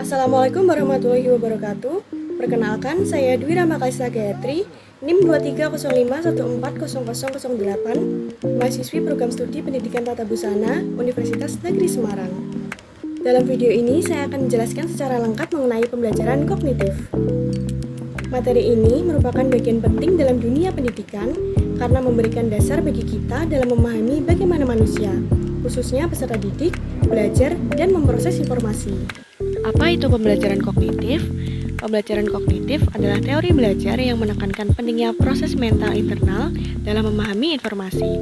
Assalamualaikum warahmatullahi wabarakatuh. Perkenalkan, saya Dwi Ramakalisa Gayatri, NIM 2305140008, mahasiswi program studi Pendidikan Tata Busana, Universitas Negeri Semarang. Dalam video ini, saya akan menjelaskan secara lengkap mengenai pembelajaran kognitif. Materi ini merupakan bagian penting dalam dunia pendidikan karena memberikan dasar bagi kita dalam memahami bagaimana manusia, khususnya peserta didik, belajar, dan memproses informasi. Apa itu pembelajaran kognitif? Pembelajaran kognitif adalah teori belajar yang menekankan pentingnya proses mental internal dalam memahami informasi.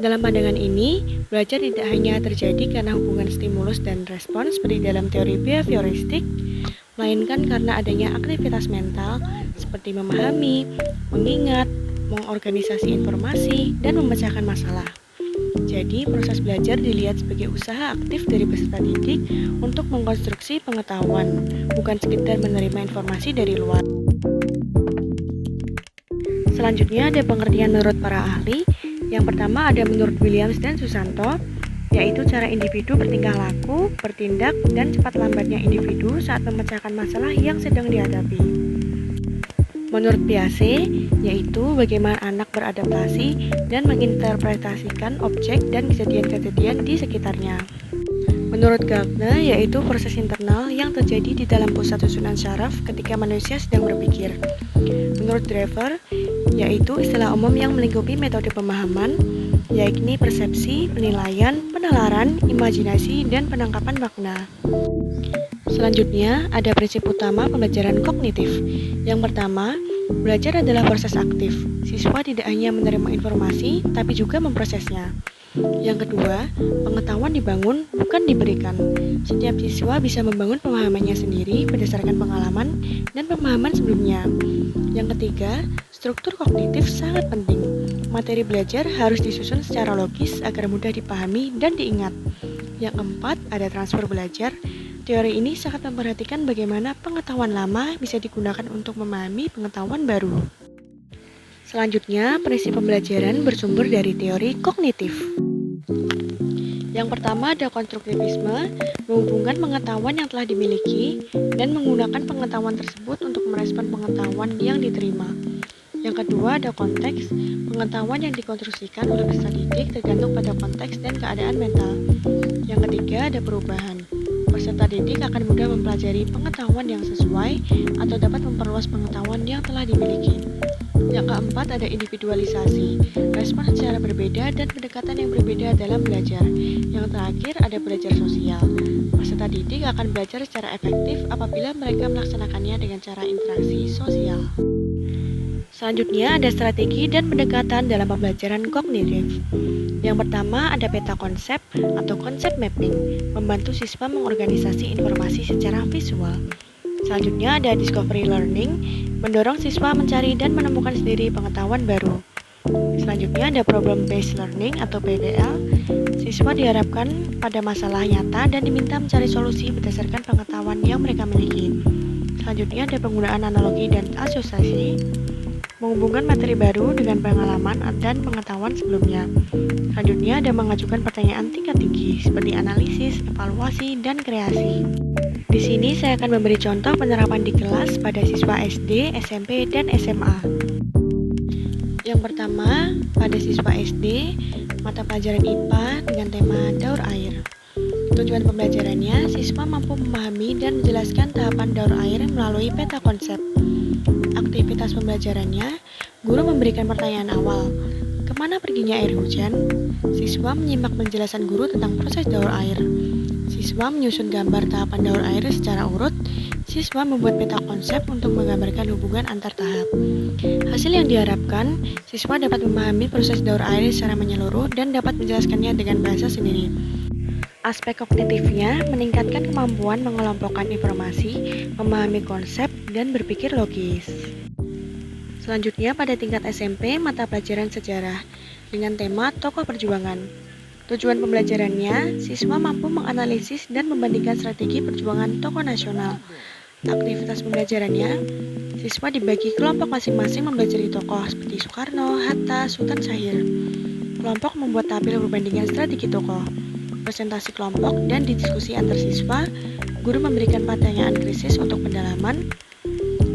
Dalam pandangan ini, belajar tidak hanya terjadi karena hubungan stimulus dan respons seperti dalam teori behavioristik, melainkan karena adanya aktivitas mental seperti memahami, mengingat, mengorganisasi informasi, dan memecahkan masalah. Jadi, proses belajar dilihat sebagai usaha aktif dari peserta didik untuk mengkonstruksi pengetahuan, bukan sekedar menerima informasi dari luar. Selanjutnya ada pengertian menurut para ahli. Yang pertama ada menurut Williams dan Susanto, yaitu cara individu bertingkah laku, bertindak, dan cepat lambatnya individu saat memecahkan masalah yang sedang dihadapi. Menurut Piaget, yaitu bagaimana anak beradaptasi dan menginterpretasikan objek dan kejadian-kejadian di sekitarnya. Menurut Gardner, yaitu proses internal yang terjadi di dalam pusat susunan syaraf ketika manusia sedang berpikir. Menurut Drever, yaitu istilah umum yang melingkupi metode pemahaman, yakni persepsi, penilaian, penalaran, imajinasi, dan penangkapan makna. Selanjutnya, ada prinsip utama pembelajaran kognitif. Yang pertama, belajar adalah proses aktif. Siswa tidak hanya menerima informasi, tapi juga memprosesnya. Yang kedua, pengetahuan dibangun, bukan diberikan. Setiap siswa bisa membangun pemahamannya sendiri berdasarkan pengalaman dan pemahaman sebelumnya. Yang ketiga, struktur kognitif sangat penting. Materi belajar harus disusun secara logis agar mudah dipahami dan diingat. Yang keempat, ada transfer belajar. Teori ini sangat memperhatikan bagaimana pengetahuan lama bisa digunakan untuk memahami pengetahuan baru. Selanjutnya, prinsip pembelajaran bersumber dari teori kognitif. Yang pertama ada konstruktivisme, menghubungkan pengetahuan yang telah dimiliki dan menggunakan pengetahuan tersebut untuk merespon pengetahuan yang diterima. Yang kedua ada konteks, pengetahuan yang dikonstruksikan oleh peserta didik tergantung pada konteks dan keadaan mental. Yang ketiga ada perubahan. Peserta didik akan mudah mempelajari pengetahuan yang sesuai atau dapat memperluas pengetahuan yang telah dimiliki. Yang keempat ada individualisasi, respon secara berbeda dan pendekatan yang berbeda dalam belajar. Yang terakhir ada belajar sosial. Peserta didik akan belajar secara efektif apabila mereka melaksanakannya dengan cara interaksi sosial. Selanjutnya ada strategi dan pendekatan dalam pembelajaran kognitif. Yang pertama ada peta konsep atau konsep mapping, membantu siswa mengorganisasi informasi secara visual. Selanjutnya ada discovery learning, mendorong siswa mencari dan menemukan sendiri pengetahuan baru. Selanjutnya ada problem based learning atau PBL, siswa diharapkan pada masalah nyata dan diminta mencari solusi berdasarkan pengetahuan yang mereka miliki. Selanjutnya ada penggunaan analogi dan asosiasi, menghubungkan materi baru dengan pengalaman dan pengetahuan sebelumnya. Selanjutnya ada mengajukan pertanyaan tingkat tinggi seperti analisis, evaluasi, dan kreasi. Di sini saya akan memberi contoh penerapan di kelas pada siswa SD, SMP, dan SMA. Yang pertama, pada siswa SD, mata pelajaran IPA dengan tema daur air. Tujuan pembelajarannya, siswa mampu memahami dan menjelaskan tahapan daur air melalui peta konsep. Aktivitas pembelajarannya, guru memberikan pertanyaan awal, kemana perginya air hujan? Siswa menyimak penjelasan guru tentang proses daur air. Siswa menyusun gambar tahapan daur air secara urut. Siswa membuat peta konsep untuk menggambarkan hubungan antar tahap. Hasil yang diharapkan, siswa dapat memahami proses daur air secara menyeluruh dan dapat menjelaskannya dengan bahasa sendiri. Aspek kognitifnya meningkatkan kemampuan mengelompokkan informasi, memahami konsep, dan berpikir logis. Selanjutnya pada tingkat SMP, mata pelajaran sejarah dengan tema tokoh perjuangan. Tujuan pembelajarannya, siswa mampu menganalisis dan membandingkan strategi perjuangan tokoh nasional. Aktivitas pembelajarannya, siswa dibagi kelompok masing-masing mempelajari tokoh seperti Soekarno, Hatta, Sultan Syahrir. Kelompok membuat tabel perbandingan strategi tokoh. presentasi kelompok, dan diskusi antar siswa, guru memberikan pertanyaan krisis untuk pendalaman.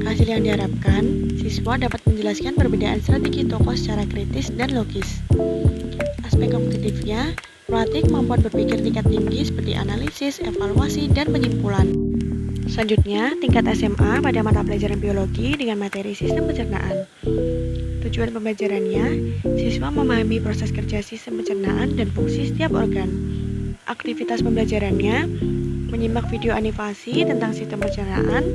Hasil yang diharapkan, siswa dapat menjelaskan perbedaan strategi tokoh secara kritis dan logis. Aspek kognitifnya, melatih kemampuan berpikir tingkat tinggi seperti analisis, evaluasi, dan penyimpulan. Selanjutnya, tingkat SMA pada mata pelajaran biologi dengan materi sistem pencernaan. Tujuan pembelajarannya, siswa memahami proses kerja sistem pencernaan dan fungsi setiap organ. Aktivitas pembelajarannya, menyimak video animasi tentang sistem pencernaan,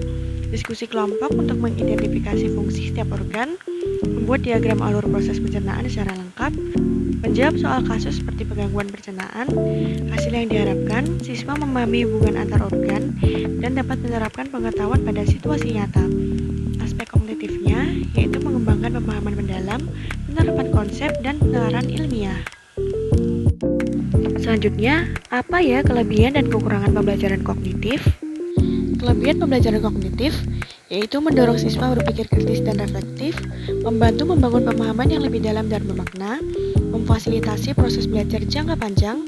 diskusi kelompok untuk mengidentifikasi fungsi setiap organ, membuat diagram alur proses pencernaan secara lengkap, menjawab soal kasus seperti penggangguan pencernaan. Hasil yang diharapkan, siswa memahami hubungan antar organ dan dapat menerapkan pengetahuan pada situasi nyata. Aspek kognitifnya yaitu mengembangkan pemahaman mendalam, penerapan konsep, dan penalaran ilmiah. Selanjutnya, apa ya kelebihan dan kekurangan pembelajaran kognitif? Kelebihan pembelajaran kognitif yaitu mendorong siswa berpikir kritis dan reflektif, membantu membangun pemahaman yang lebih dalam dan bermakna, memfasilitasi proses belajar jangka panjang,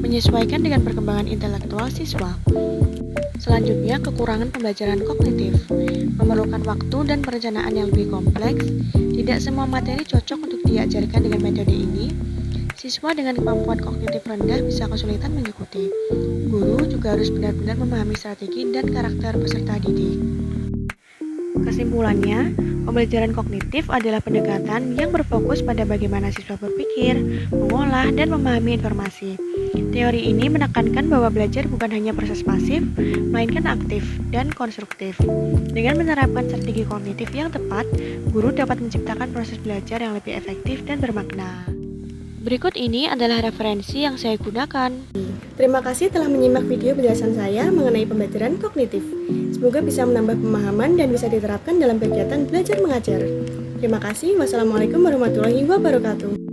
menyesuaikan dengan perkembangan intelektual siswa. Selanjutnya, kekurangan pembelajaran kognitif memerlukan waktu dan perencanaan yang lebih kompleks. Tidak semua materi cocok untuk diajarkan dengan metode ini. Siswa dengan kemampuan kognitif rendah bisa kesulitan mengikuti. Guru juga harus benar-benar memahami strategi dan karakter peserta didik. Kesimpulannya, pembelajaran kognitif adalah pendekatan yang berfokus pada bagaimana siswa berpikir, mengolah, dan memahami informasi. Teori ini menekankan bahwa belajar bukan hanya proses pasif, melainkan aktif dan konstruktif. Dengan menerapkan strategi kognitif yang tepat, guru dapat menciptakan proses belajar yang lebih efektif dan bermakna. Berikut ini adalah referensi yang saya gunakan. Terima kasih telah menyimak video penjelasan saya mengenai pembelajaran kognitif. Semoga bisa menambah pemahaman dan bisa diterapkan dalam kegiatan belajar mengajar. Terima kasih. Wassalamualaikum warahmatullahi wabarakatuh.